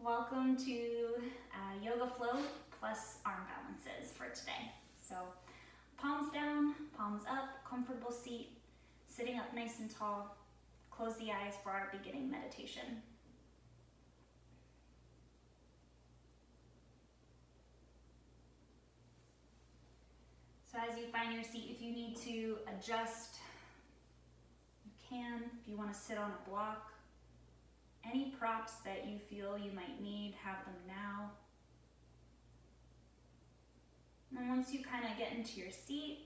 Welcome to Yoga Flow plus arm balances for today. So palms down, palms up, comfortable seat, sitting up nice and tall. Close the eyes for our beginning meditation. So as you find your seat, if you need to adjust, you can. If you want to sit on a block, any props that you feel you might need, have them now. And once you kind of get into your seat,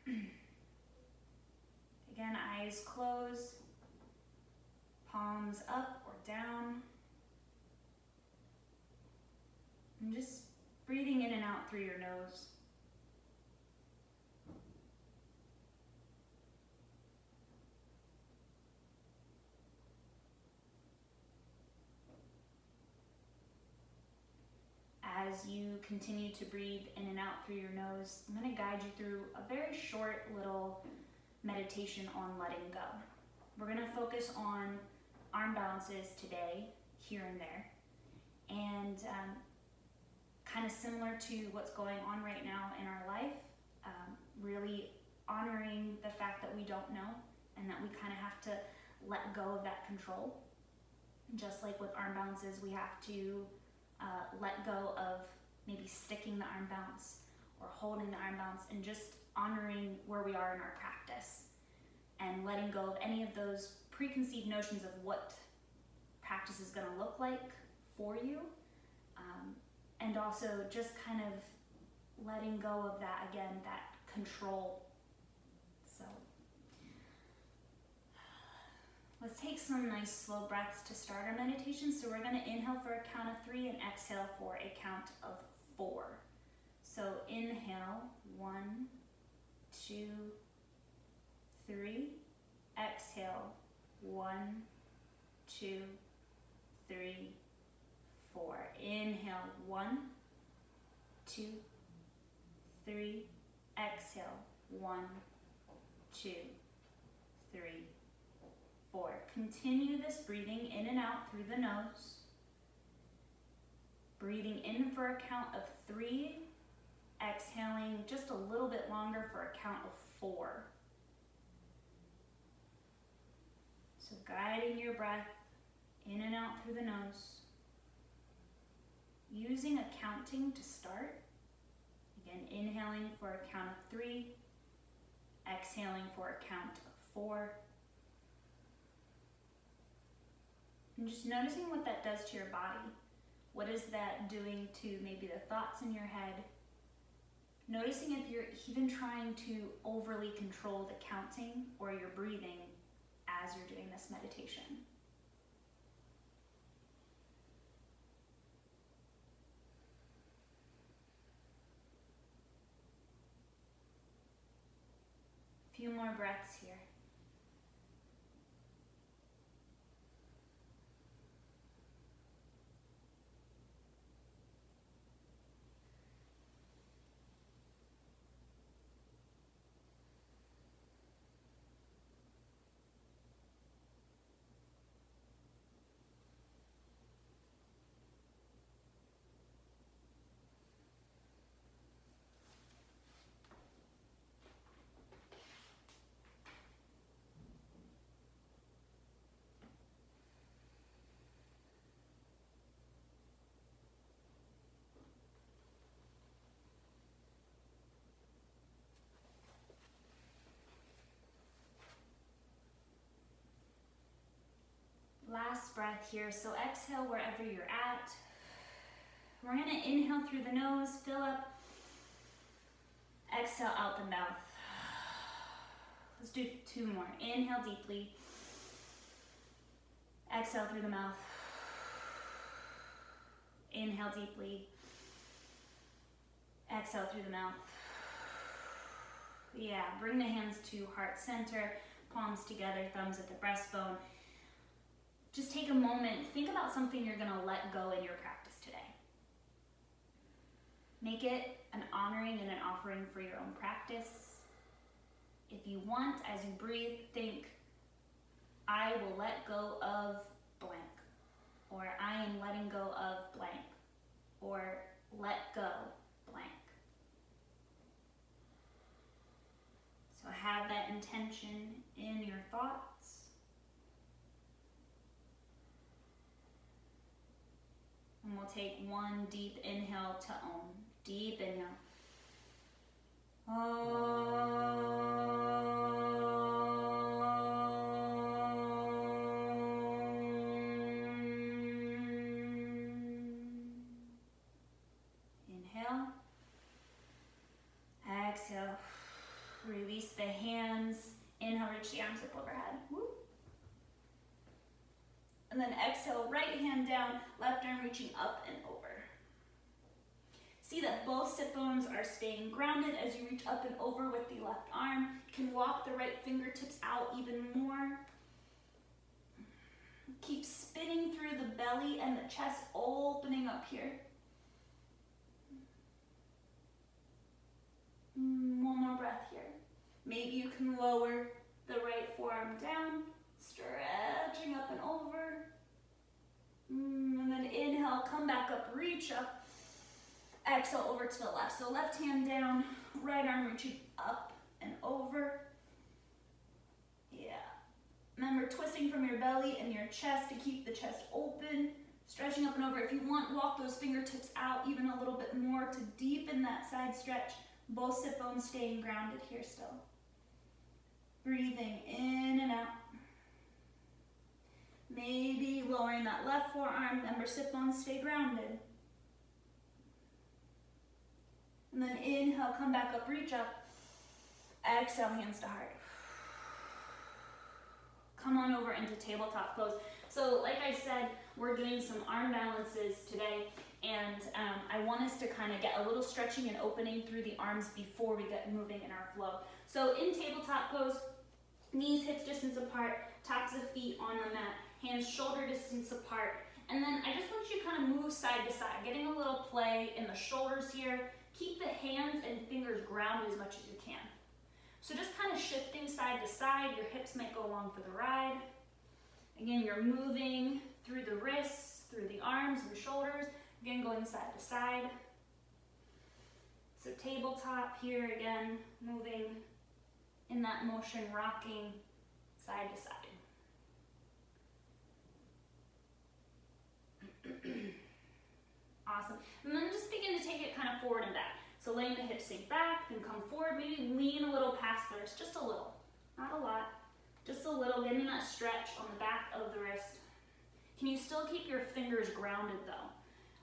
again, eyes closed, palms up or down, and just breathing in and out through your nose. As you continue to breathe in and out through your nose, I'm going to guide you through a very short little meditation on letting go. We're going to focus on arm balances today, here and there, and kind of similar to what's going on right now in our life, really honoring the fact that we don't know and that we kind of have to let go of that control. Just like with arm balances, we have to let go of maybe sticking the arm balance or holding the arm balance, and just honoring where we are in our practice and letting go of any of those preconceived notions of what practice is going to look like for you, and also just kind of letting go of that, again, that control. So let's take some nice slow breaths to start our meditation. So we're going to inhale for a count of 3 and exhale for a count of 4. So inhale, 1, 2, 3. Exhale, 1, 2, 3, 4. Inhale, 1, 2, 3. Exhale, 1, 2, 3, 4. Continue this breathing in and out through the nose. Breathing in for a count of 3, exhaling just a little bit longer for a count of 4. So guiding your breath in and out through the nose. Using a counting to start. Again, inhaling for a count of 3, exhaling for a count of 4. And just noticing what that does to your body. What is that doing to maybe the thoughts in your head? Noticing if you're even trying to overly control the counting or your breathing as you're doing this meditation. A few more breaths here. Last breath here. So exhale wherever you're at. We're going to inhale through the nose, fill up. Exhale out the mouth. Let's do 2 more. Inhale deeply. Exhale through the mouth. Inhale deeply. Exhale through the mouth. Yeah, bring the hands to heart center, palms together, thumbs at the breastbone. Just take a moment, think about something you're going to let go in your practice today. Make it an honoring and an offering for your own practice. If you want, as you breathe, think, I will let go of blank, or I am letting go of take one deep inhale to Om. Deep inhale. Inhale. Exhale. Release the hands. Inhale, reach the arms up overhead. Woo. And then exhale, right hand down, left arm reaching up and over. See that both sit bones are staying grounded as you reach up and over with the left arm. You can walk the right fingertips out even more. Keep spinning through the belly and the chest opening up here. One more breath here. Maybe you can lower the right forearm down, stretching up and over. And then inhale, come back up, reach up. Exhale over to the left. So left hand down, right arm reaching up and over. Yeah. Remember, twisting from your belly and your chest to keep the chest open. Stretching up and over. If you want, walk those fingertips out even a little bit more to deepen that side stretch. Both sit bones staying grounded here still. Breathing in and out. Maybe lowering that left forearm. Remember, sit bones stay grounded. And then inhale, come back up, reach up. Exhale, hands to heart. Come on over into tabletop pose. So like I said, we're doing some arm balances today, and I want us to kind of get a little stretching and opening through the arms before we get moving in our flow. So in tabletop pose, knees hips distance apart, tops of feet on the mat, hands shoulder distance apart, and then I just want you to kind of move side to side, getting a little play in the shoulders here. Keep the hands and fingers grounded as much as you can. So just kind of shifting side to side. Your hips might go along for the ride. Again, you're moving through the wrists, through the arms and shoulders. Again, going side to side. So tabletop here again, moving in that motion, rocking side to side. Awesome. And then just begin to take it kind of forward and back. So letting the hips sink back, then come forward, maybe lean a little past the wrist, just a little. Not a lot, just a little, getting that stretch on the back of the wrist. Can you still keep your fingers grounded though?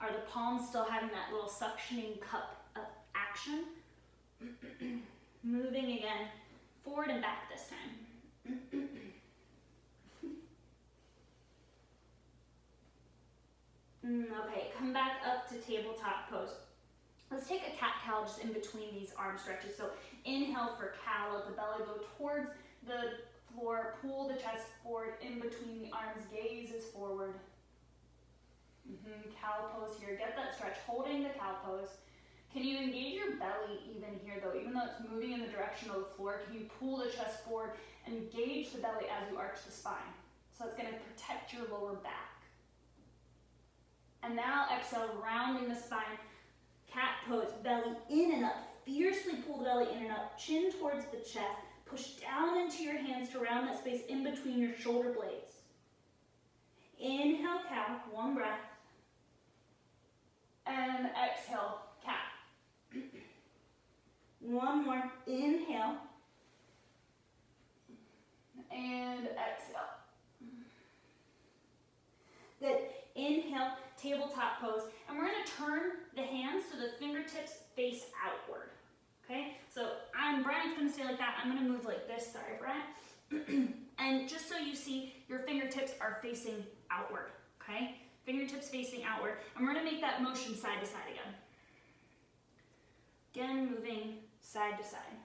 Are the palms still having that little suctioning cup of action? Moving again, forward and back this time. Okay, come back up to tabletop pose. Let's take a cat-cow just in between these arm stretches. So inhale for cow, let the belly go towards the floor, pull the chest forward in between the arms, gaze is forward. Cow pose here, get that stretch, holding the cow pose. Can you engage your belly even here though? Even though it's moving in the direction of the floor, can you pull the chest forward and engage the belly as you arch the spine? So it's gonna protect your lower back. And now exhale, rounding the spine. Cat pose, belly in and up. Fiercely pull the belly in and up. Chin towards the chest. Push down into your hands to round that space in between your shoulder blades. Inhale, cow. One breath. And exhale, cat. One more. Inhale. And exhale. Good. Inhale, tabletop pose. And we're going to turn the hands so the fingertips face outward. Okay? So Brian's going to stay like that. I'm going to move like this. Sorry, Brian. And just so you see, your fingertips are facing outward. Okay? Fingertips facing outward. And we're going to make that motion side to side again. Again, moving side to side.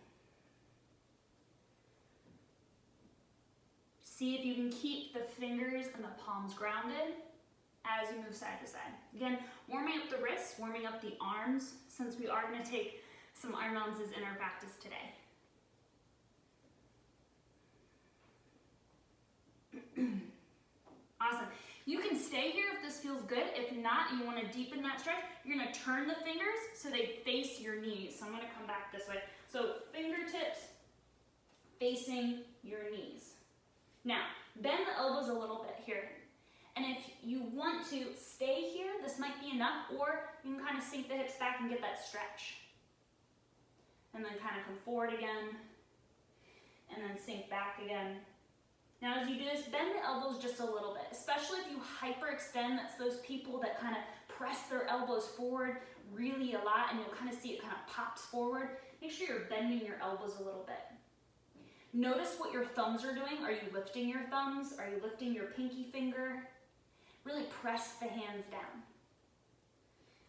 See if you can keep the fingers and the palms grounded as you move side to side. Again, warming up the wrists, warming up the arms, since we are going to take some arm balances in our practice today. Awesome. You can stay here if this feels good. If not, and you want to deepen that stretch, you're going to turn the fingers so they face your knees. So I'm going to come back this way. So fingertips facing your knees. Now, bend the elbows a little bit here. And if you want to stay here, this might be enough, or you can kind of sink the hips back and get that stretch. And then kind of come forward again, and then sink back again. Now as you do this, bend the elbows just a little bit, especially if you hyperextend. That's those people that kind of press their elbows forward really a lot, and you'll kind of see it kind of pops forward. Make sure you're bending your elbows a little bit. Notice what your thumbs are doing. Are you lifting your thumbs? Are you lifting your pinky finger? Really press the hands down.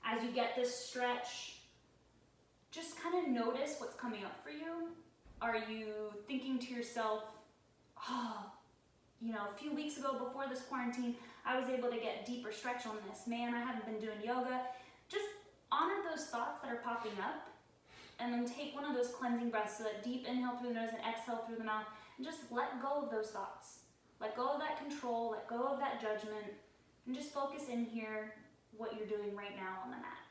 As you get this stretch, just kind of notice what's coming up for you. Are you thinking to yourself, oh, you know, a few weeks ago before this quarantine, I was able to get deeper stretch on this. Man, I haven't been doing yoga. Just honor those thoughts that are popping up, and then take one of those cleansing breaths. So that deep inhale through the nose and exhale through the mouth, and just let go of those thoughts. Let go of that control, let go of that judgment, and just focus in here what you're doing right now on the mat.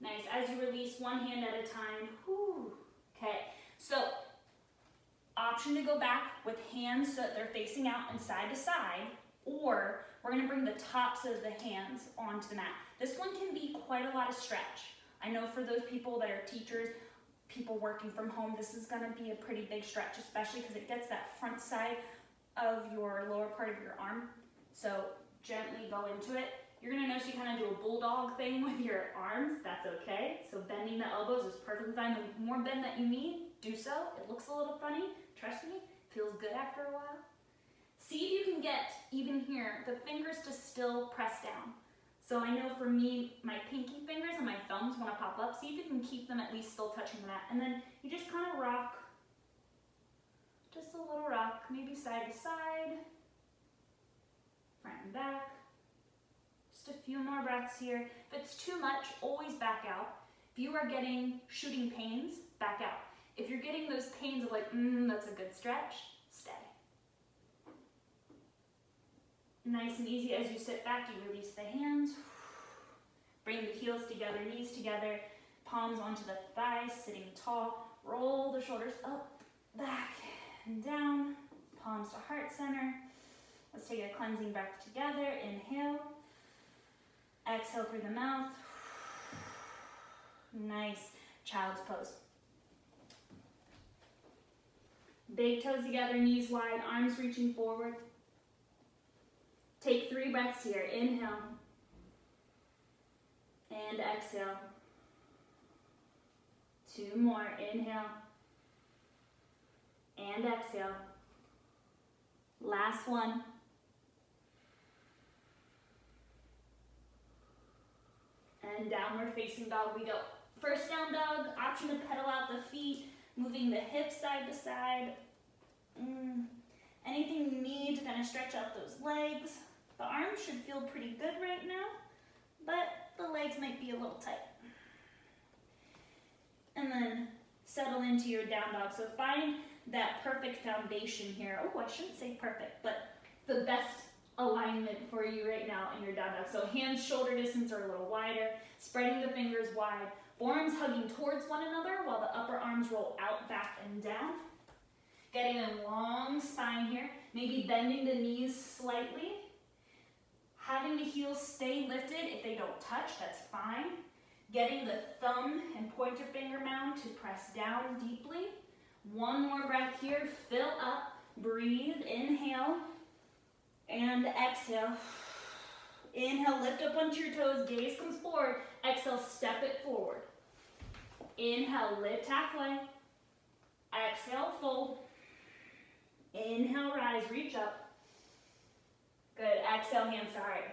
Nice. As you release, one hand at a time. Whew. Okay, so option to go back with hands so that they're facing out and side to side, or we're going to bring the tops of the hands onto the mat. This one can be quite a lot of stretch. I know for those people that are teachers, people working from home, this is going to be a pretty big stretch, especially because it gets that front side of your lower part of your arm. So gently go into it. You're going to notice you kind of do a bulldog thing with your arms. That's okay. So bending the elbows is perfectly fine. The more bend that you need, do so. It looks a little funny. Trust me, feels good after a while. See if you can get, even here, the fingers to still press down. So I know for me, my pinky fingers and my thumbs want to pop up. See if you can keep them at least still touching the mat. And then you just kind of rock, just a little rock, maybe side to side, front and back. Just a few more breaths here. If it's too much, always back out. If you are getting shooting pains, back out. If you're getting those pains of like, that's a good stretch, stay. Nice and easy. As you sit back, you release the hands. Bring the heels together, knees together, palms onto the thighs, sitting tall. Roll the shoulders up, back, and down. Palms to heart center. Let's take a cleansing breath together. Inhale. Exhale through the mouth. Nice. Child's pose. Big toes together, knees wide, arms reaching forward. Take 3 breaths here. Inhale. And exhale. 2 more. Inhale. And exhale. Last one. And downward facing dog we go. First down dog, option to pedal out the feet, moving the hips side to side. Anything you need to kind of stretch out those legs. The arms should feel pretty good right now, but the legs might be a little tight. And then settle into your down dog. So find that perfect foundation here. Oh, I shouldn't say perfect, but the best alignment for you right now in your down dog. So hands shoulder distance are a little wider, spreading the fingers wide, forearms hugging towards one another while the upper arms roll out, back, and down. Getting a long spine here, maybe bending the knees slightly. Having the heels stay lifted. If they don't touch, that's fine. Getting the thumb and pointer finger mound to press down deeply. One more breath here, fill up, breathe, inhale, and exhale. Inhale, lift up onto your toes, gaze comes forward. Exhale, step it forward. Inhale, lift halfway. Exhale, fold. Inhale, rise, reach up. Good, exhale, hands to heart.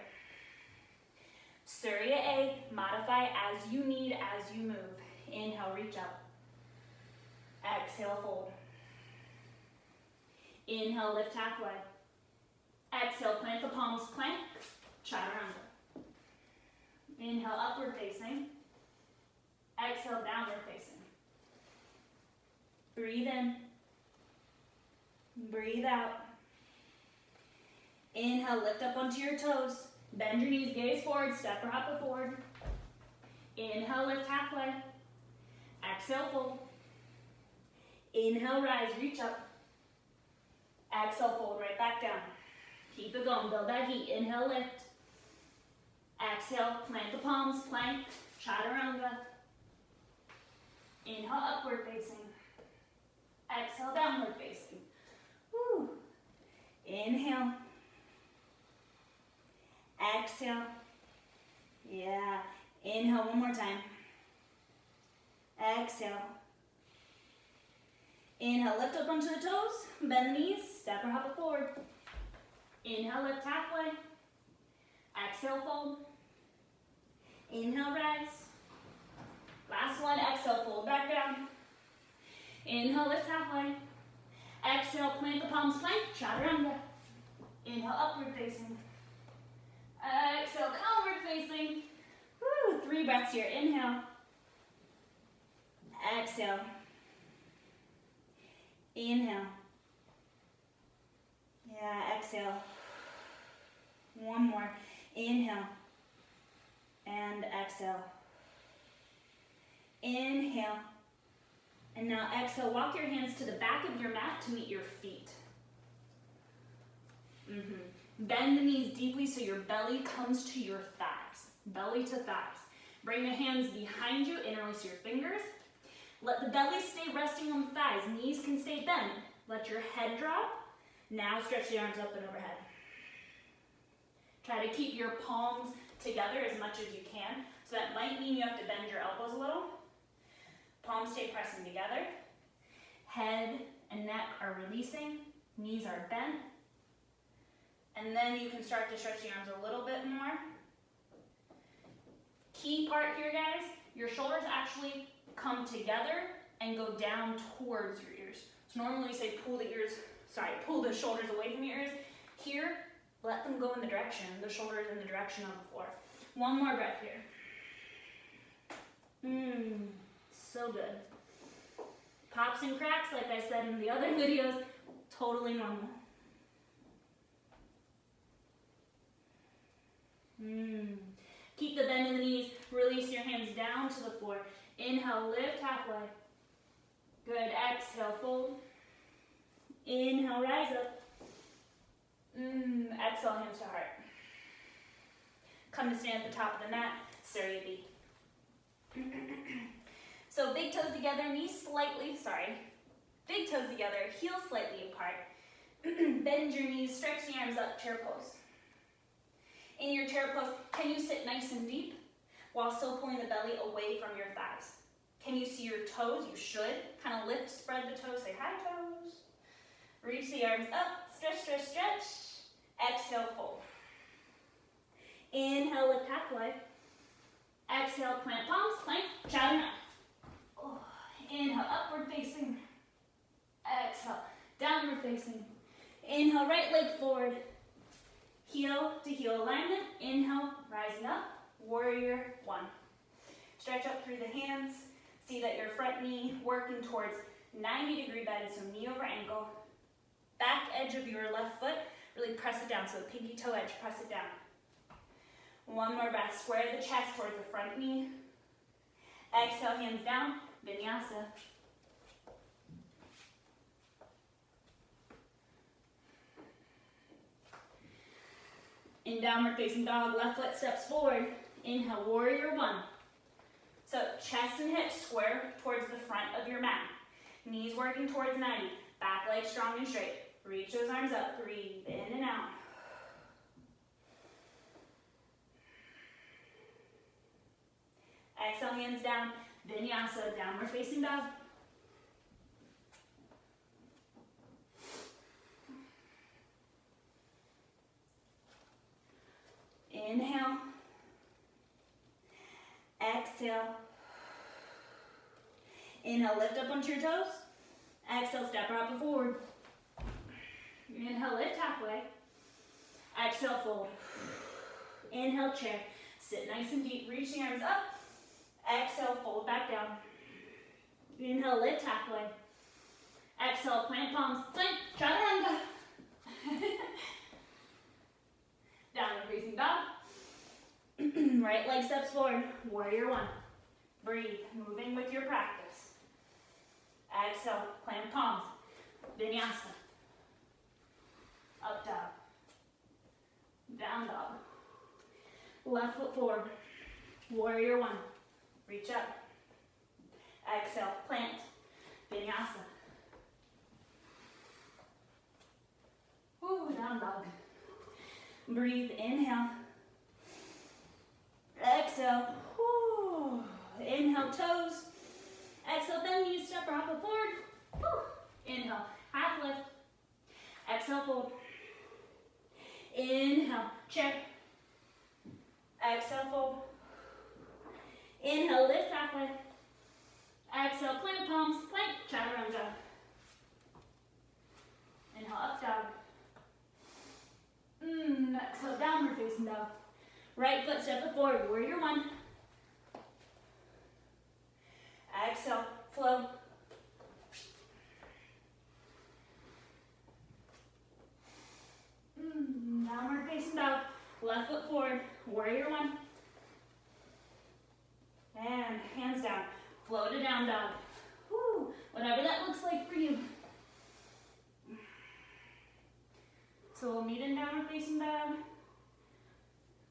Surya A, modify as you need, as you move. Inhale, reach up. Exhale, fold. Inhale, lift halfway. Exhale, plant the palms, plank, chaturanga. Inhale, upward facing. Exhale, downward facing. Breathe in. Breathe out. Inhale, lift up onto your toes. Bend your knees, gaze forward, step or hop it forward. Inhale, lift halfway. Exhale, fold. Inhale, rise, reach up. Exhale, fold right back down. Keep it going. going, build that heat. Inhale, lift. Exhale, plant the palms, plank, chaturanga. Inhale, upward facing. Exhale, downward facing. Woo. Inhale. Exhale. Yeah. Inhale one more time. Exhale. Inhale, lift up onto the toes, bend the knees, step or hop it forward. Inhale, lift halfway. Exhale, fold. Inhale, rise. Last one, exhale, fold back down. Inhale, lift halfway. Exhale, plant the palms, plank, chaturanga. Inhale, upward facing. Exhale, downward facing. Woo, 3 breaths here. Inhale. Exhale. Inhale. Yeah, exhale. One more. Inhale. And exhale. Inhale. And now exhale, walk your hands to the back of your mat to meet your feet. Bend the knees deeply so your belly comes to your thighs. Belly to thighs. Bring the hands behind you, interlace your fingers. Let the belly stay resting on the thighs. Knees can stay bent. Let your head drop. Now stretch the arms up and overhead. Try to keep your palms together as much as you can. So that might mean you have to bend your elbows a little. Palms stay pressing together. Head and neck are releasing. Knees are bent. And then you can start to stretch the arms a little bit more. Key part here, guys, your shoulders actually come together and go down towards your ears. So normally we say pull the shoulders away from your ears. Here, let them go in the direction, the shoulders in the direction of the floor. One more breath here. So good. Pops and cracks, like I said in the other videos, totally normal. Keep the bend in the knees. Release your hands down to the floor. Inhale, lift halfway. Good. Exhale, fold. Inhale, rise up. Exhale, hands to heart. Come to stand at the top of the mat, Surya B. So big toes together, big toes together, heels slightly apart. Bend your knees, stretch the arms up, chair pose. In your chair pose, can you sit nice and deep while still pulling the belly away from your thighs? Can you see your toes? You should. Kind of lift, spread the toes, say hi toes. Reach the arms up, stretch, stretch, stretch. Exhale, fold. Inhale, lift halfway. Exhale, plant palms, plank, chaturanga. Inhale, upward facing. Exhale, downward facing. Inhale, right leg forward. Heel to heel alignment. Inhale, rising up. Warrior 1. Stretch up through the hands. See that your front knee working towards 90-degree bend, so knee over ankle. Back edge of your left foot, really press it down. So the pinky toe edge, press it down. One more breath. Square the chest towards the front knee. Exhale, hands down. Vinyasa. In downward facing dog, left foot steps forward. Inhale, warrior 1. So chest and hips square towards the front of your mat. Knees working towards 90. Back leg strong and straight. Reach those arms up. Breathe in and out. Exhale, hands down. Vinyasa, downward facing dog. Inhale. Exhale. Inhale, lift up onto your toes. Exhale, step or hop it forward. Inhale, lift halfway. Exhale, fold. Inhale, chair. Sit nice and deep. Reach the arms up. Exhale, fold back down. Inhale, lift halfway. Exhale, plant palms. Plank, chaturanga. Downward facing dog. Right leg steps forward. Warrior 1. Breathe, moving with your practice. Exhale, plant palms. Vinyasa. Up dog. down dog. Left foot forward. Warrior one. Reach up. Exhale, plant. Vinyasa. Ooh, down dog. Breathe, inhale. Exhale. Ooh. Inhale, toes. Exhale, bend knees, step or hop it forward. Ooh. Inhale, half lift. Exhale, fold. Inhale, chair. Exhale, fold. Inhale, lift halfway. Exhale, plant palms, plank, chaturanga. Inhale, up dog. Exhale, downward facing dog. Right foot step it forward, warrior one. Exhale, flow. Downward facing dog. Left foot forward, warrior one. And hands down. Flow to down dog. Woo. Whatever that looks like for you. So we'll meet in downward facing dog.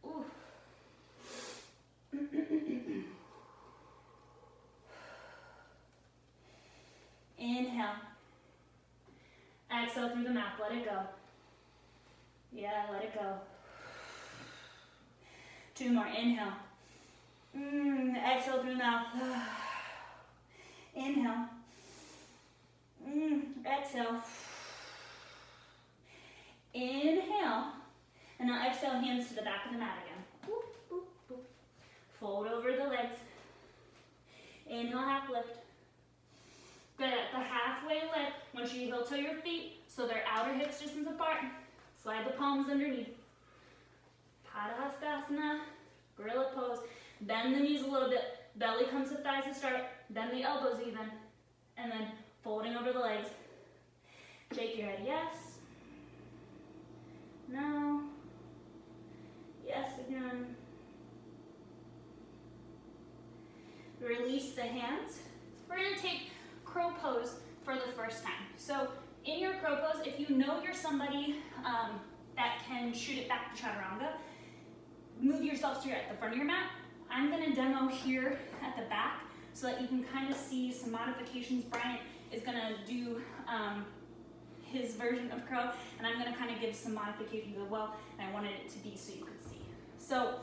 Ooh. Inhale. Exhale through the mouth. Let it go. Yeah, let it go. Two more. Inhale. Exhale through the mouth. Inhale. Exhale. Inhale. And now exhale, hands to the back of the mat again. Boop, boop, boop. Fold over the legs. Inhale, half lift. Good. At the halfway lift, once you heel toe your feet so they're outer hips distance apart, slide the palms underneath. Padahastasana, gorilla pose. Bend the knees a little bit. Belly comes to thighs to start. Bend the elbows even. And then folding over the legs. Shake your head, yes. No. Yes again. Release the hands. We're going to take crow pose for the first time. So in your crow pose, if you know you're somebody that can shoot it back to chaturanga, move yourself so you're at the front of your mat. I'm going to demo here at the back so that you can kind of see some modifications. Brian is going to do his version of crow, and I'm going to kind of give some modifications as well, and I wanted it to be so you could see. So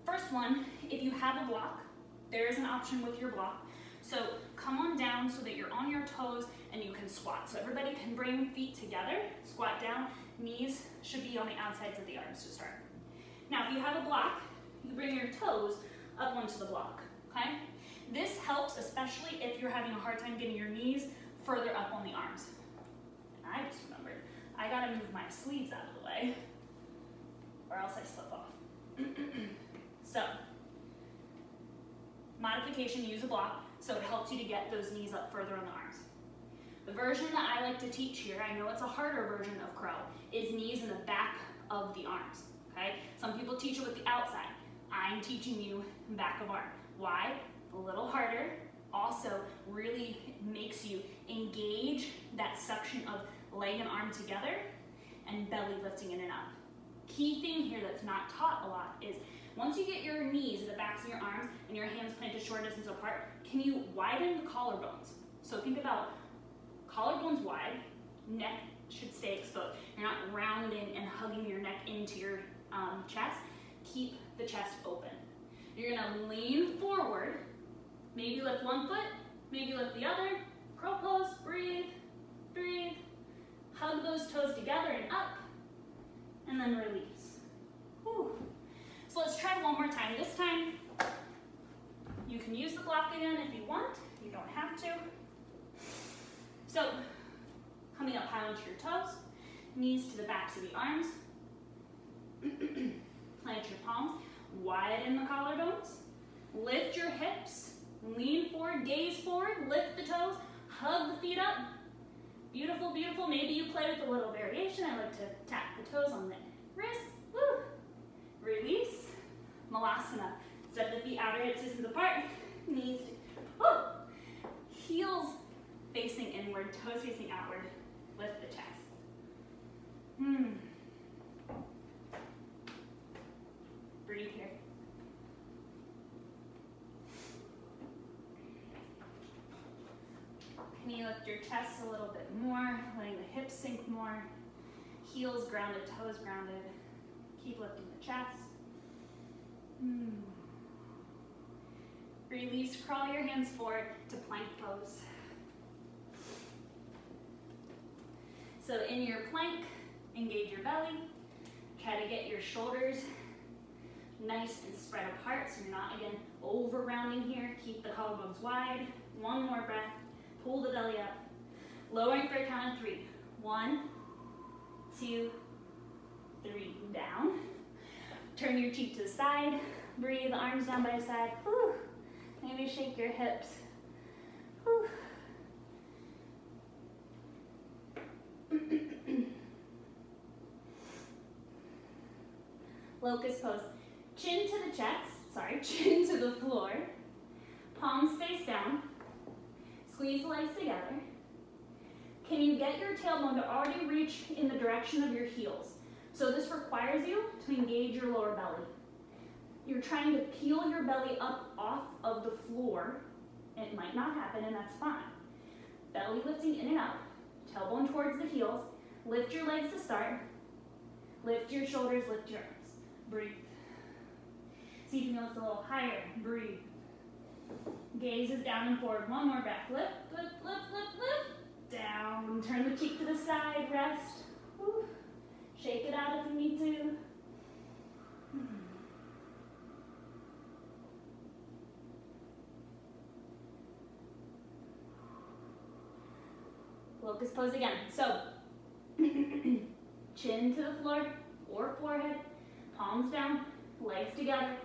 first one, if you have a block, there is an option with your block. So come on down so that you're on your toes and you can squat. So everybody can bring feet together, squat down, knees should be on the outsides of the arms to start. Now if you have a block, you bring your toes up onto the block, okay? This helps especially if you're having a hard time getting your knees further up on the arms. And I just remembered, I gotta move my sleeves out of the way or else I slip off. So, modification, use a block, so it helps you to get those knees up further on the arms. The version that I like to teach here, I know it's a harder version of crow, is knees in the back of the arms, okay? Some people teach it with the outside. I'm teaching you back of arm. Why? A little harder. Also really makes you engage that suction of leg and arm together and belly lifting in and up. Key thing here that's not taught a lot is once you get your knees at the backs of your arms and your hands planted short distance apart, can you widen the collarbones? So think about collarbones wide, neck should stay exposed. You're not rounding and hugging your neck into your chest. Keep the chest open. You're gonna lean forward, maybe lift one foot, maybe lift the other, crow pose, breathe, breathe. Hug those toes together and up, and then release. Whew. So let's try one more time. This time, you can use the block again if you want. You don't have to. So, coming up high onto your toes, knees to the backs of the arms. Plant your palms, widen the collarbones. Lift your hips, lean forward, gaze forward, lift the toes, hug the feet up. Beautiful, beautiful. Maybe you play with a little variation. I like to tap the toes on the wrists. Woo. Release. Malasana. Step the feet outer hips distance apart. Knees. Woo. Heels facing inward, toes facing outward. Lift the chest. Knee lift your chest a little bit more, letting the hips sink more. Heels grounded, toes grounded. Keep lifting the chest. Release, crawl your hands forward to plank pose. So in your plank, engage your belly. Try to get your shoulders nice and spread apart so you're not, again, over rounding here. Keep the collarbones wide. One more breath. Pull the belly up. Lowering for a count of 3. 1, 2, 3. Down. Turn your cheek to the side. Breathe, arms down by the side. Whew. Maybe shake your hips. Whew. Locust pose. Chin to the chest, chin to the floor. Palms face down. Squeeze the legs together. Can you get your tailbone to already reach in the direction of your heels? So this requires you to engage your lower belly. You're trying to peel your belly up off of the floor. It might not happen, and that's fine. Belly lifting in and up, tailbone towards the heels. Lift your legs to start. Lift your shoulders, lift your arms. Breathe. See if you can lift a little higher. Breathe. Gaze is down and forward. One more breath. Lift, lift, lift, lift, lift. Down. Turn the cheek to the side. Rest. Whew. Shake it out if you need to. Locust pose again. So, chin to the floor or forehead, palms down, legs together,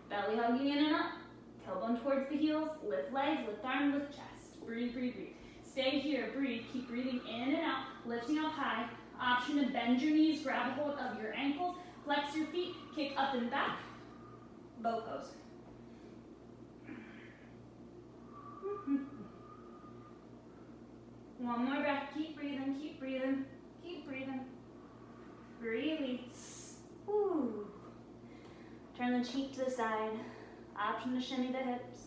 belly hugging in and up, tailbone towards the heels, lift legs, lift arms, lift chest. Breathe, breathe, breathe. Stay here, breathe, keep breathing in and out, lifting up high. Option to bend your knees, grab a hold of your ankles, flex your feet, kick up and back, bow pose. One more breath, keep breathing, keep breathing, keep breathing. Release. Woo. Turn the cheek to the side. Option to shimmy the hips.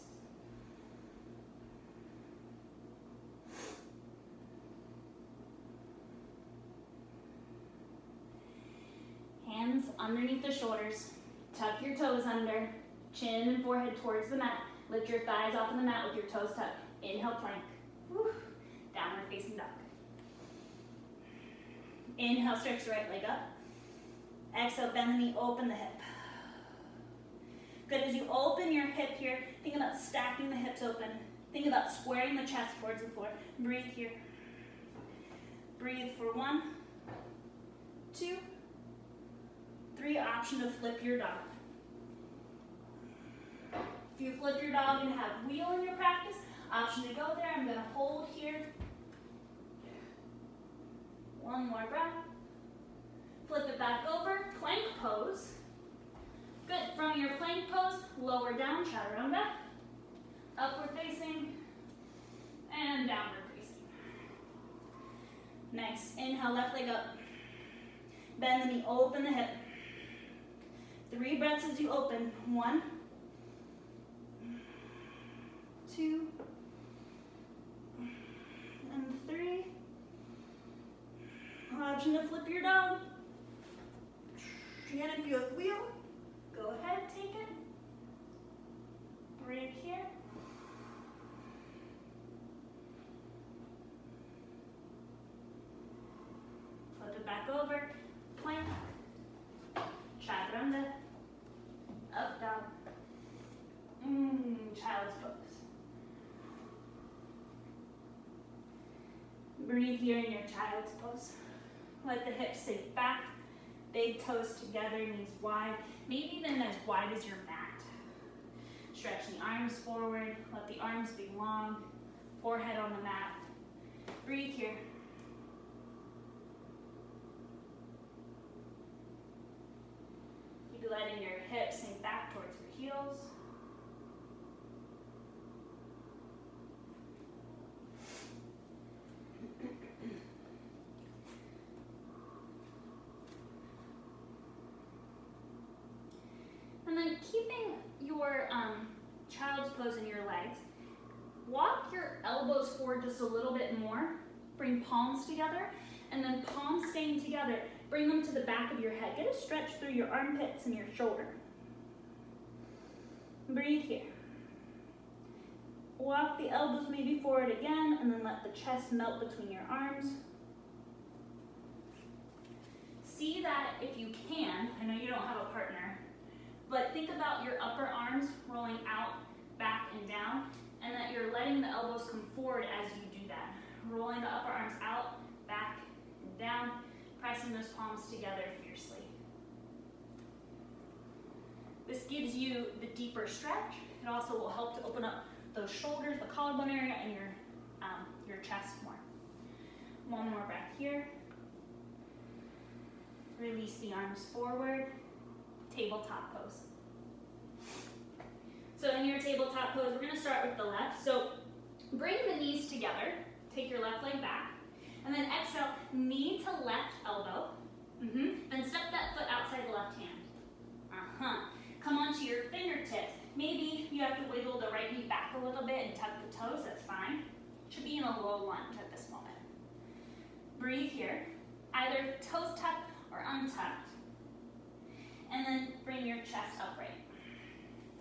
Hands underneath the shoulders. Tuck your toes under. Chin and forehead towards the mat. Lift your thighs off of the mat with your toes tucked. Inhale, plank. Woo. Downward facing dog. Inhale, stretch the right leg up. Exhale, bend the knee, open the hip. Good, as you open your hip here, think about stacking the hips open. Think about squaring the chest towards the floor. Breathe here. Breathe for 1, 2, 3. Option to flip your dog. If you flip your dog and have wheel in your practice, option to go there. I'm going to hold here. One more breath. Flip it back over, plank pose. Good, from your plank pose, lower down, chaturanga. Upward facing, and downward facing. Nice, inhale, left leg up. Bend the knee, open the hip. 3 breaths as you open. 1, 2, and 3. Option to flip your dog. Again, if you have wheel, go ahead, take it. Breathe here. Flip it back over. Plank. Chaturanga. Up, down. Child's pose. Breathe here in your child's pose. Let the hips sink back. Big toes together, knees wide, maybe even as wide as your mat. Stretch the arms forward, let the arms be long, forehead on the mat. Breathe here. Keep letting your hips sink back towards your heels. And then keeping your child's pose in your legs, Walk your elbows forward just a little bit more. Bring palms together, and then palms staying together. Bring them to the back of your head. Get a stretch through your armpits and your shoulder. Breathe here. Walk the elbows maybe forward again, and then let the chest melt between your arms. See that if you can, I know you don't have a partner, but think about your upper arms rolling out, back, and down, and that you're letting the elbows come forward as you do that. Rolling the upper arms out, back, and down, pressing those palms together fiercely. This gives you the deeper stretch. It also will help to open up those shoulders, the collarbone area, and your chest more. One more breath here. Release the arms forward. Tabletop pose. So in your tabletop pose, we're going to start with the left. So bring the knees together. Take your left leg back. And then exhale, knee to left elbow. Then step that foot outside the left hand. Come onto your fingertips. Maybe you have to wiggle the right knee back a little bit and tuck the toes. That's fine. Should be in a low lunge at this moment. Breathe here. Either toes tucked or untucked. And then bring your chest upright.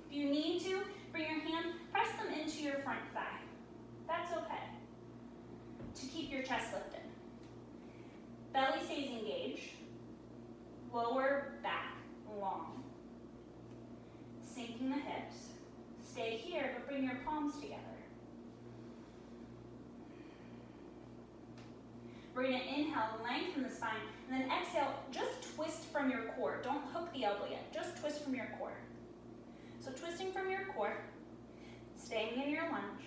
If you need to, bring your hands, press them into your front thigh. That's okay. To keep your chest lifted. Belly stays engaged. Lower back long. Sinking the hips. Stay here, but bring your palms together. We're going to inhale, lengthen the spine, and then exhale, just twist from your core. Don't hook the elbow yet, just twist from your core. So twisting from your core, staying in your lunge.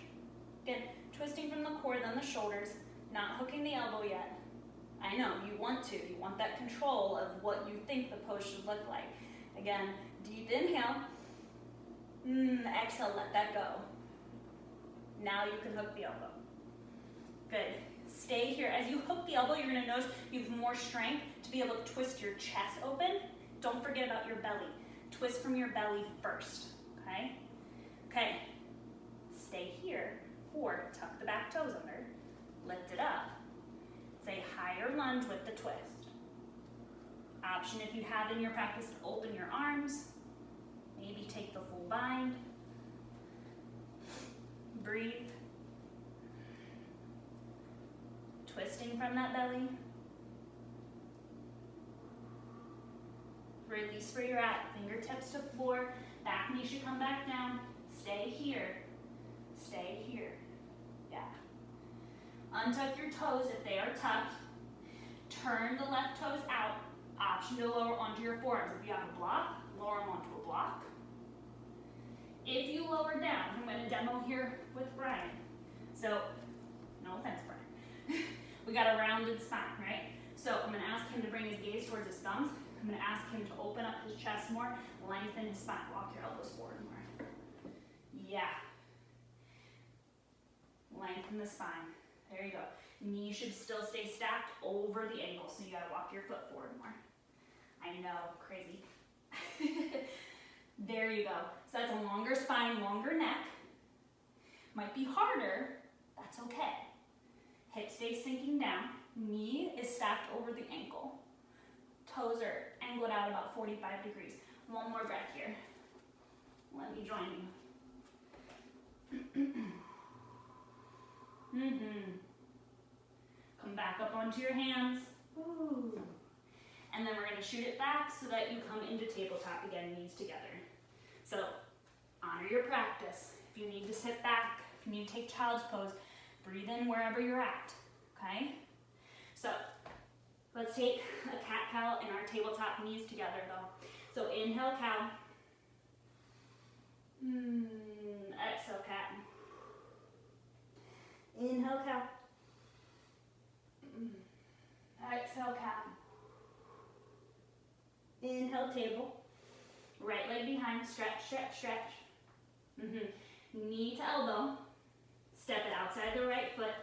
Again, twisting from the core, then the shoulders, not hooking the elbow yet. I know, you want to. You want that control of what you think the pose should look like. Again, deep inhale. Exhale, let that go. Now you can hook the elbow. Good. Stay here. As you hook the elbow, you're going to notice you have more strength to be able to twist your chest open. Don't forget about your belly. Twist from your belly first, okay? Okay. Stay here. 4, tuck the back toes under. Lift it up. It's a higher lunge with the twist. Option if you have in your practice to open your arms. Maybe take the full bind. Breathe. Twisting from that belly. Release where you're at. Fingertips to floor. Back knee should come back down. Stay here. Stay here. Yeah. Untuck your toes if they are tucked. Turn the left toes out. Option to lower onto your forearms. If you have a block, lower them onto a block. If you lower down, I'm going to demo here with Brian. So, no offense, Brian. We got a rounded spine, right? So I'm going to ask him to bring his gaze towards his thumbs. I'm going to ask him to open up his chest more, lengthen his spine. Walk your elbows forward more. Yeah. Lengthen the spine. There you go. Knees should still stay stacked over the ankle, so you got to walk your foot forward more. I know, crazy. There you go. So that's a longer spine, longer neck. Might be harder, that's okay. Hip stays sinking down. Knee is stacked over the ankle. Toes are angled out about 45 degrees. One more breath here. Let me join you. Come back up onto your hands. Ooh. And then we're going to shoot it back so that you come into tabletop again, knees together. So honor your practice. If you need to sit back, if you need to take child's pose, breathe in wherever you're at, okay? So let's take a cat-cow in our tabletop, knees together though. So inhale, cow. Exhale, cat. Inhale, cow. Exhale, cat. Inhale, table. Right leg behind, stretch, stretch, stretch. Knee to elbow. Step it outside the right foot.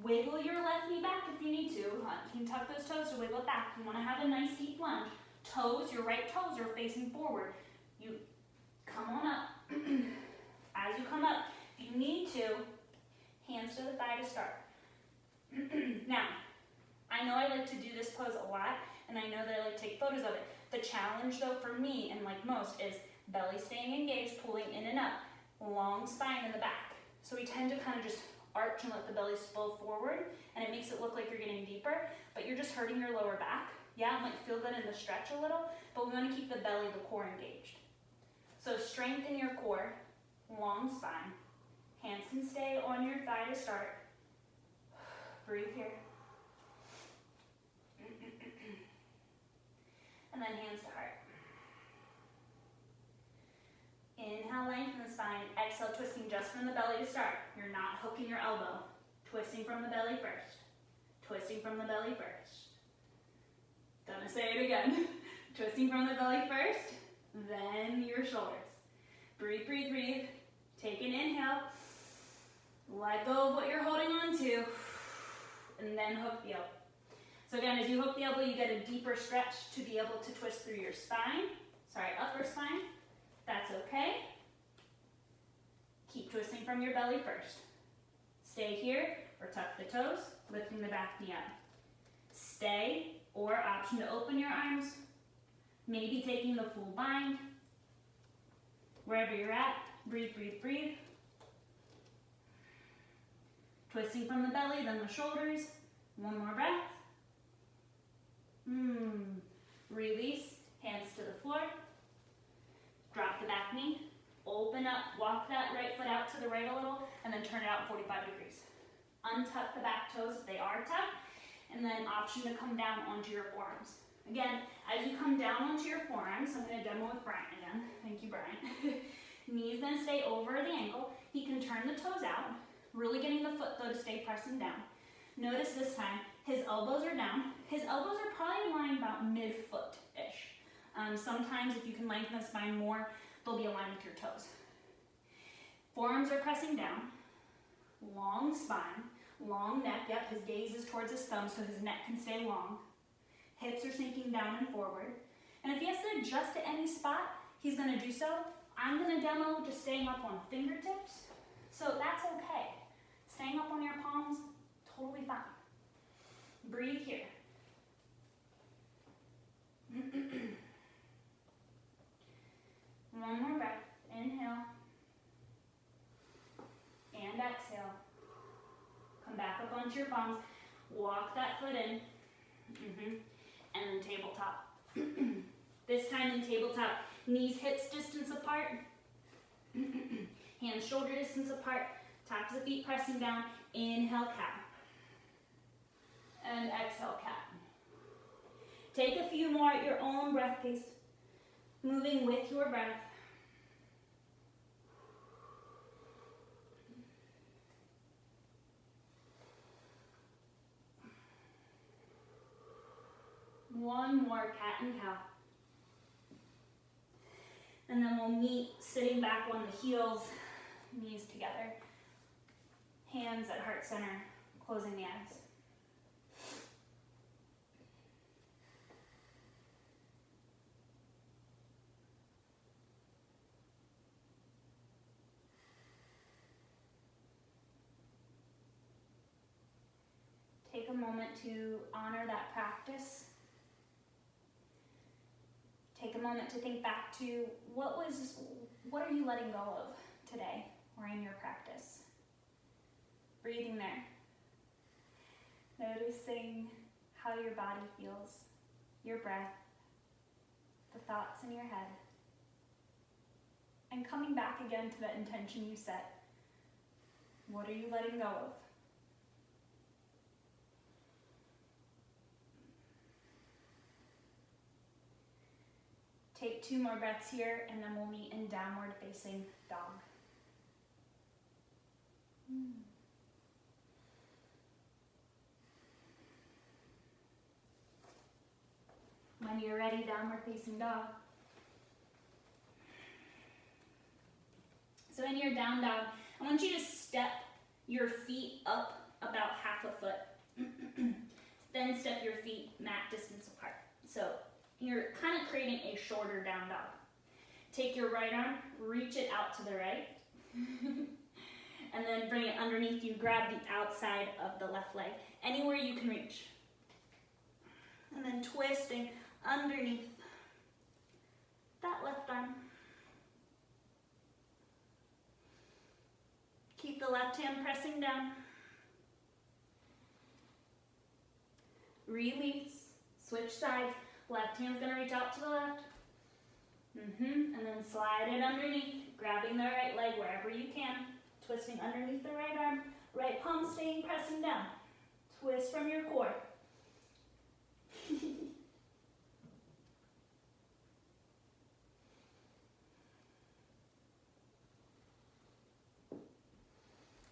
Wiggle your left knee back if you need to. You can tuck those toes to wiggle it back. You want to have a nice deep lunge. Toes, your right toes are facing forward. You come on up. As you come up, if If you need to, hands to the thigh to start. Now, I know I like to do this pose a lot, and I know that I like to take photos of it. The challenge though for me, and like most, is belly staying engaged, pulling in and up, long spine in the back. So we tend to kind of just arch and let the belly spill forward, and it makes it look like you're getting deeper, but you're just hurting your lower back. Yeah, it might feel good in the stretch a little, but we want to keep the belly, the core engaged. So strengthen your core, long spine. Hands can stay on your thigh to start. Breathe here. And then hands to heart. Inhale, lengthen the spine. Exhale, twisting just from the belly to start. You're not hooking your elbow. Twisting from the belly first. Twisting from the belly first. Gonna say it again. Twisting from the belly first, then your shoulders. Breathe, breathe, breathe. Take an inhale. Let go of what you're holding on to. And then hook the elbow. So again, as you hook the elbow, you get a deeper stretch to be able to twist through your spine. Upper spine. That's okay. Keep twisting from your belly first. Stay here or tuck the toes, lifting the back knee up. Stay or option to open your arms, maybe taking the full bind. Wherever you're at, breathe, breathe, breathe. Twisting from the belly, then the shoulders. One more breath. Release, hands to the floor. Drop the back knee. Open up, walk that right foot out to the right a little, and then turn it out 45 degrees. Untuck the back toes if they are tucked, and then option to come down onto your forearms. Again, as you come down onto your forearms, I'm going to demo with Brian again. Thank you, Brian. Knees then stay over the ankle. He can turn the toes out, really getting the foot though to stay pressing down. Notice this time, his elbows are down. His elbows are probably aligned about mid-foot-ish. Sometimes if you can lengthen the spine more, they'll be aligned with your toes. Forearms are pressing down. Long spine, long neck. Yep, his gaze is towards his thumb so his neck can stay long. Hips are sinking down and forward. And if he has to adjust to any spot, he's going to do so. I'm going to demo just staying up on fingertips. So that's okay. Staying up on your palms, totally fine. Breathe here. One more breath. Inhale. And exhale. Come back up onto your palms. Walk that foot in. And then tabletop. This time in tabletop, knees, hips distance apart. Hands, shoulder distance apart. Tops of feet pressing down. Inhale, cat. And exhale, cat. Take a few more at your own breath pace. Moving with your breath. One more cat and cow. And then we'll meet sitting back on the heels, knees together. Hands at heart center, closing the eyes. Take a moment to honor that practice. Take a moment to think back to what are you letting go of today or in your practice? Breathing there. Noticing how your body feels, your breath, the thoughts in your head. And coming back again to that intention you set. What are you letting go of? Take 2 more breaths here, and then we'll meet in downward facing dog. When you're ready, downward facing dog. So in your down dog, I want you to step your feet up about half a foot. Then step your feet mat distance apart. So you're kind of creating a shorter down dog. Take your right arm, reach it out to the right. and then bring it underneath you. Grab the outside of the left leg, anywhere you can reach. And then twisting underneath that left arm. Keep the left hand pressing down. Release, switch sides. Left hand's gonna reach out to the left. And then slide it underneath, grabbing the right leg wherever you can. Twisting underneath the right arm. Right palm staying, pressing down. Twist from your core.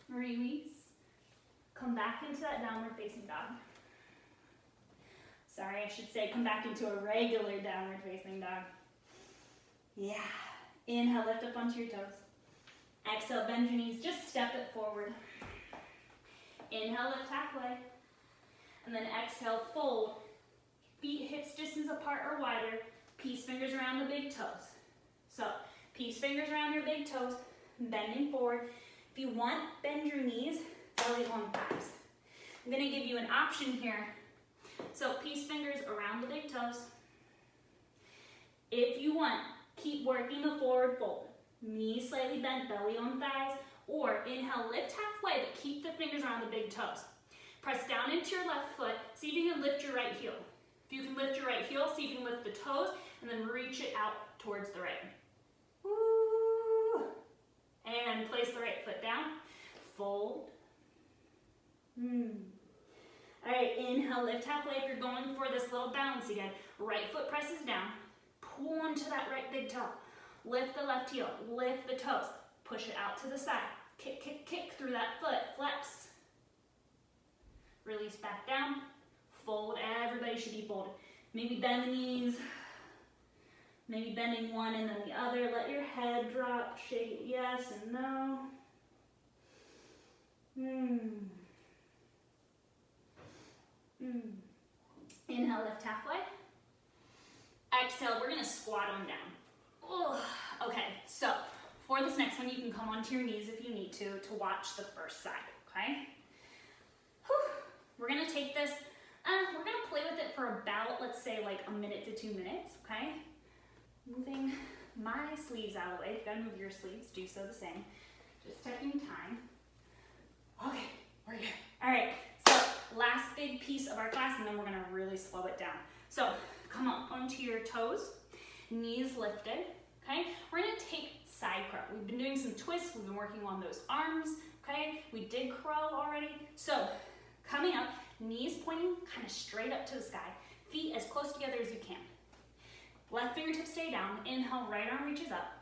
Release. Come back into that downward facing dog. Sorry, I should say come back into a regular downward facing dog. Yeah. Inhale, lift up onto your toes. Exhale, bend your knees, just step it forward. Inhale, lift halfway. And then exhale, fold. Feet hips distance apart or wider. Peace fingers around the big toes. So, peace fingers around your big toes, bending forward. If you want, bend your knees, belly on thighs. I'm gonna give you an option here. So, peace fingers around the big toes. If you want, keep working the forward fold. Knees slightly bent, belly on thighs. Or inhale, lift halfway, but keep the fingers around the big toes. Press down into your left foot. See if you can lift your right heel. If you can lift your right heel, see if you can lift the toes, and then reach it out towards the right. Woo. And place the right foot down. Fold. All right, inhale, lift halfway. If you're going for this little balance again, right foot presses down. Pull into that right big toe. Lift the left heel, lift the toes. Push it out to the side. Kick, kick, kick through that foot. Flex. Release back down. Fold. Everybody should be folded. Maybe bend the knees. Maybe bending one and then the other. Let your head drop. Shake it yes and no. Inhale, lift halfway. Exhale, we're gonna squat on down. Oh, okay, so for this next one, you can come onto your knees if you need to watch the first side, okay? Whew. We're gonna take this, we're gonna play with it for about, let's say like 1 minute to 2 minutes, okay? Moving my sleeves out of the way. If you gotta move your sleeves, do so the same. Just taking time. Okay, we're good. All right, so last big piece of our class, and then we're gonna really slow it down. So come up onto your toes, knees lifted, okay? We're gonna take side crow. We've been doing some twists, we've been working on those arms, okay? We did crow already. So coming up, knees pointing kind of straight up to the sky, feet as close together as you can. Left fingertips stay down, inhale, right arm reaches up.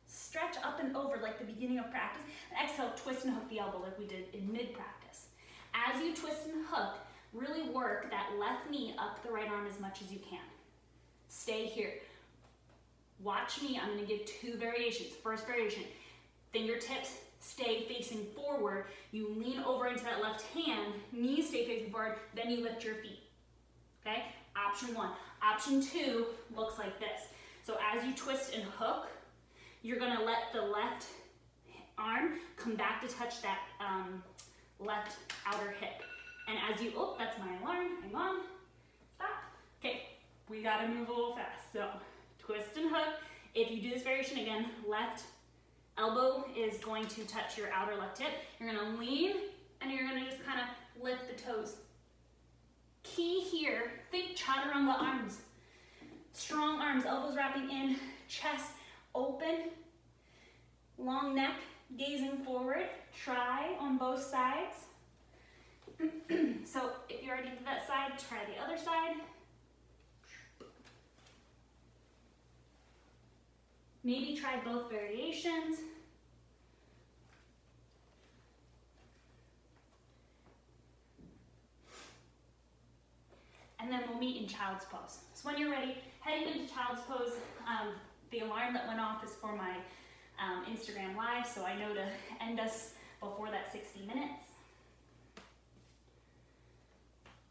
Stretch up and over like the beginning of practice. And exhale, twist and hook the elbow like we did in mid-practice. As you twist and hook, really work that left knee up the right arm as much as you can. Stay here. Watch me, I'm gonna give 2 variations. First variation, fingertips stay facing forward. You lean over into that left hand, knees stay facing forward, then you lift your feet, okay? Option 1. Option 2 looks like this. So as you twist and hook, you're gonna let the left arm come back to touch that left outer hip. And as you, oh, that's my alarm, hang on, stop. Okay, we gotta move a little fast. So twist and hook. If you do this variation again, left elbow is going to touch your outer left hip. You're gonna lean and you're gonna just kind of lift the toes. Key here, think chaturanga arms. Strong arms, elbows wrapping in, chest open, long neck, gazing forward. Try on both sides. So if you already did that side, try the other side. Maybe try both variations. And then we'll meet in child's pose. So when you're ready, heading into child's pose, the alarm that went off is for my Instagram live, so I know to end us before that 60 minutes.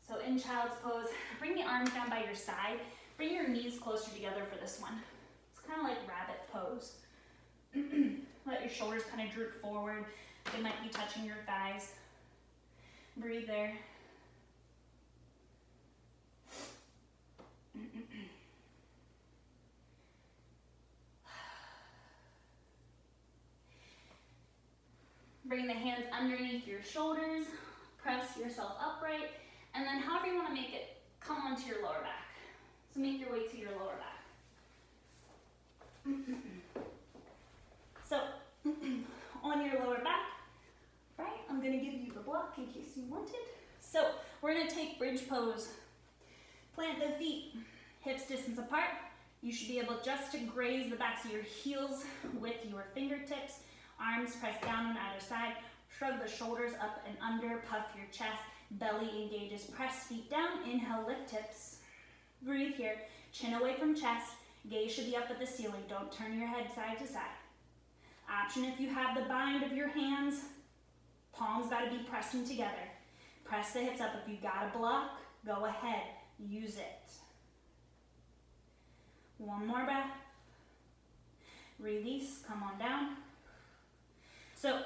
So in child's pose, bring the arms down by your side. Bring your knees closer together for this one. It's kind of like rabbit pose. Let your shoulders kind of droop forward. They might be touching your thighs. Breathe there. Bring the hands underneath your shoulders, press yourself upright, and then however you want to make it, come onto your lower back. So make your way to your lower back. So, on your lower back, right, I'm going to give you the block in case you want it. So, we're going to take bridge pose. Plant the feet, hips distance apart. You should be able just to graze the backs of your heels with your fingertips. Arms press down on either side. Shrug the shoulders up and under. Puff your chest. Belly engages. Press feet down. Inhale, lift hips. Breathe here. Chin away from chest. Gaze should be up at the ceiling. Don't turn your head side to side. Option if you have the bind of your hands. Palms got to be pressing together. Press the hips up. If you got a block, go ahead. Use it. One more breath. Release. Come on down. So,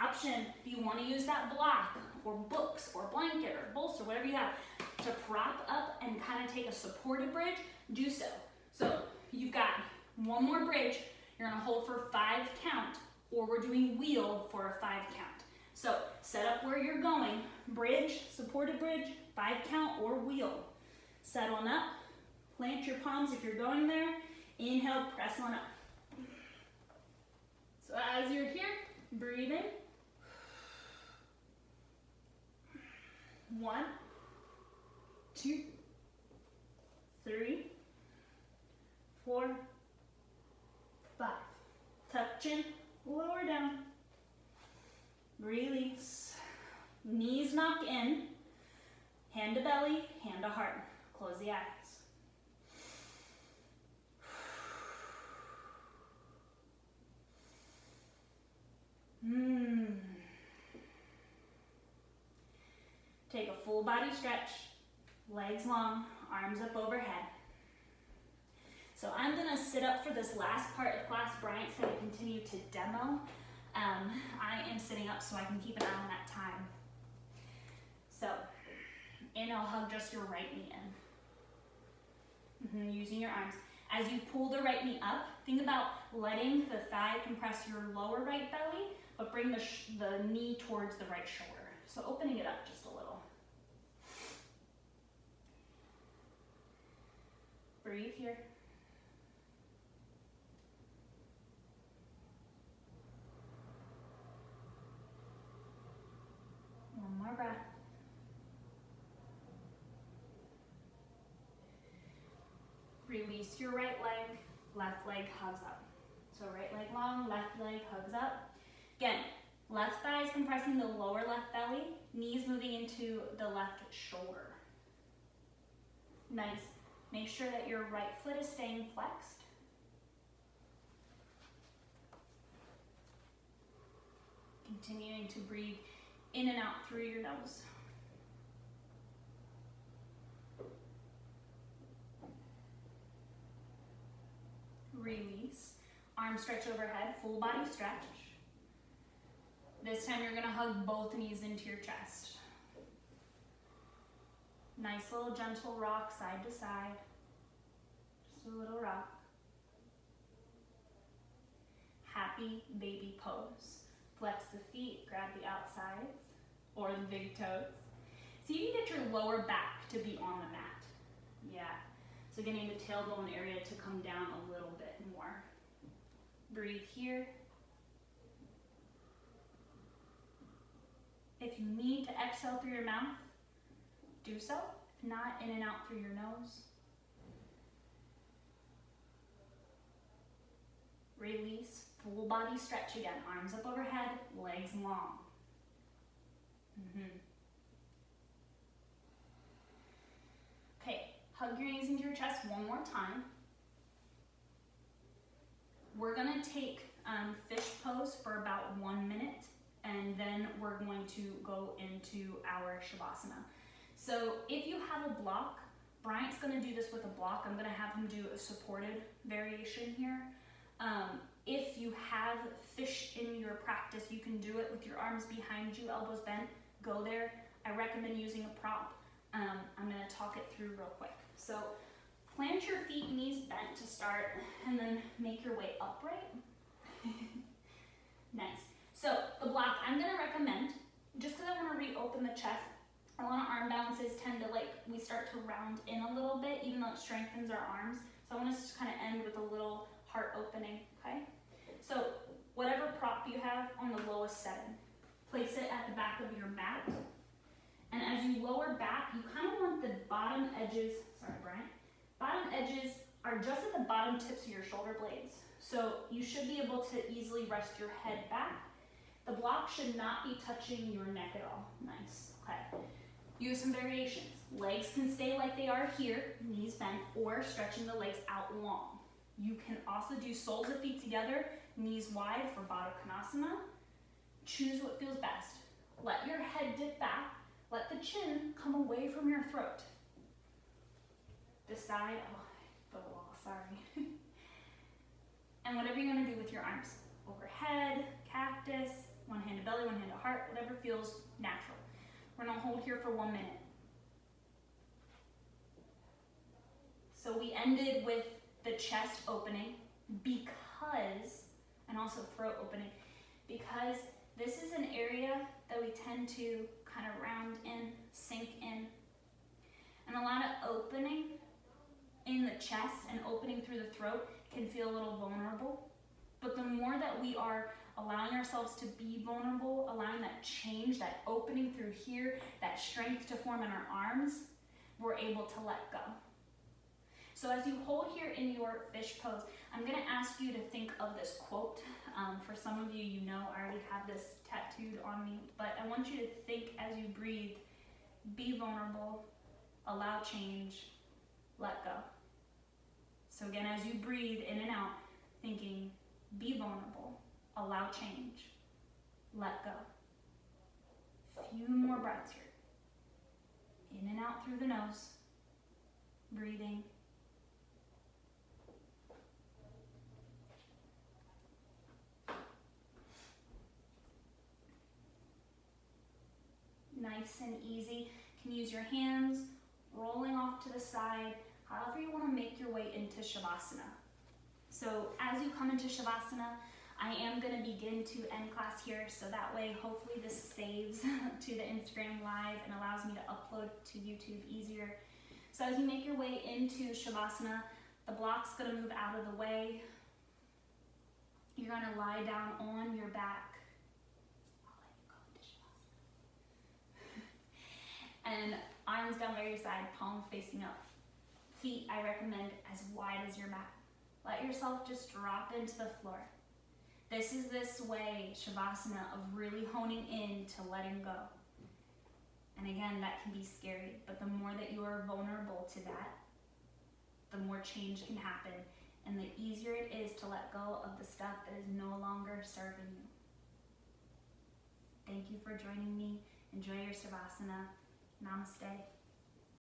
option, if you want to use that block or books or blanket or bolster, whatever you have, to prop up and kind of take a supported bridge, do so. So, you've got one more bridge. You're going to hold for 5 count, or we're doing wheel for a 5 count. So, set up where you're going. Bridge, supported bridge, 5 count, or wheel. Set on up. Plant your palms if you're going there. Inhale, press on up. So, as you're here, breathe in. 1, 2, 3, 4, 5. Tuck chin, lower down. Release. Knees knock in. Hand to belly, hand to heart. Close the eyes. Take a full body stretch, legs long, arms up overhead. So I'm gonna sit up for this last part of class. Bryant's gonna continue to demo. I am sitting up so I can keep an eye on that time. So, inhale, hug just your right knee in. Using your arms. As you pull the right knee up, think about letting the thigh compress your lower right belly, but bring the knee towards the right shoulder. So opening it up just a little. Breathe here. One more breath. Release your right leg, left leg hugs up. So right leg long, left leg hugs up. Again, left thigh is compressing the lower left belly, knees moving into the left shoulder. Nice. Make sure that your right foot is staying flexed. Continuing to breathe in and out through your nose. Release. Arm stretch overhead, full body stretch. This time you're going to hug both knees into your chest. Nice little gentle rock side to side. Just a little rock. Happy baby pose. Flex the feet, grab the outsides or the big toes. So you can get your lower back to be on the mat. Yeah. So getting the tailbone area to come down a little bit more. Breathe here. If you need to exhale through your mouth, do so. If not, in and out through your nose. Release, full body stretch again. Arms up overhead, legs long. Okay, hug your knees into your chest one more time. We're gonna take fish pose for about 1 minute, and then we're going to go into our Shavasana. So if you have a block, Bryant's gonna do this with a block. I'm gonna have him do a supported variation here. If you have fish in your practice, you can do it with your arms behind you, elbows bent. Go there. I recommend using a prop. I'm going to talk it through real quick. So plant your feet, knees bent to start, and then make your way upright. Nice. So the block I'm going to recommend, just because I want to reopen the chest, a lot of arm balances tend to we start to round in a little bit, even though it strengthens our arms. So I want us to kind of end with a little heart opening, okay? So whatever prop you have on the lowest setting, place it at the back of your mat. And as you lower back, you kind of want the bottom edges, bottom edges are just at the bottom tips of your shoulder blades. So you should be able to easily rest your head back. The block should not be touching your neck at all. Nice, okay. Use some variations. Legs can stay like they are here, knees bent, or stretching the legs out long. You can also do soles of feet together, knees wide for Baddha Konasana. Choose what feels best. Let your head dip back. Let the chin come away from your throat. Decide, the wall, sorry. And whatever you're gonna do with your arms. Overhead, cactus, one hand to belly, one hand to heart, whatever feels natural. We're gonna hold here for 1 minute. So we ended with the chest opening because, and also throat opening, because this is an area that we tend to kind of round in, sink in. And a lot of opening in the chest and opening through the throat can feel a little vulnerable. But the more that we are allowing ourselves to be vulnerable, allowing that change, that opening through here, that strength to form in our arms, we're able to let go. So as you hold here in your fish pose, I'm going to ask you to think of this quote. For some of you, you know I already have this tattooed on me, but I want you to think as you breathe, be vulnerable, allow change, let go. So again, as you breathe in and out, thinking, be vulnerable, allow change, let go. Few more breaths here. In and out through the nose, breathing. Nice and easy. You can use your hands, rolling off to the side, however you want to make your way into Shavasana. So as you come into Shavasana, I am going to begin to end class here, so that way hopefully this saves to the Instagram Live and allows me to upload to YouTube easier. So as you make your way into Shavasana, the block's going to move out of the way. You're going to lie down on your back. And arms down by your side, palms facing up. Feet, I recommend as wide as your mat. Let yourself just drop into the floor. This is this way, Shavasana, of really honing in to letting go. And again, that can be scary, but the more that you are vulnerable to that, the more change can happen, and the easier it is to let go of the stuff that is no longer serving you. Thank you for joining me. Enjoy your Shavasana. Namaste.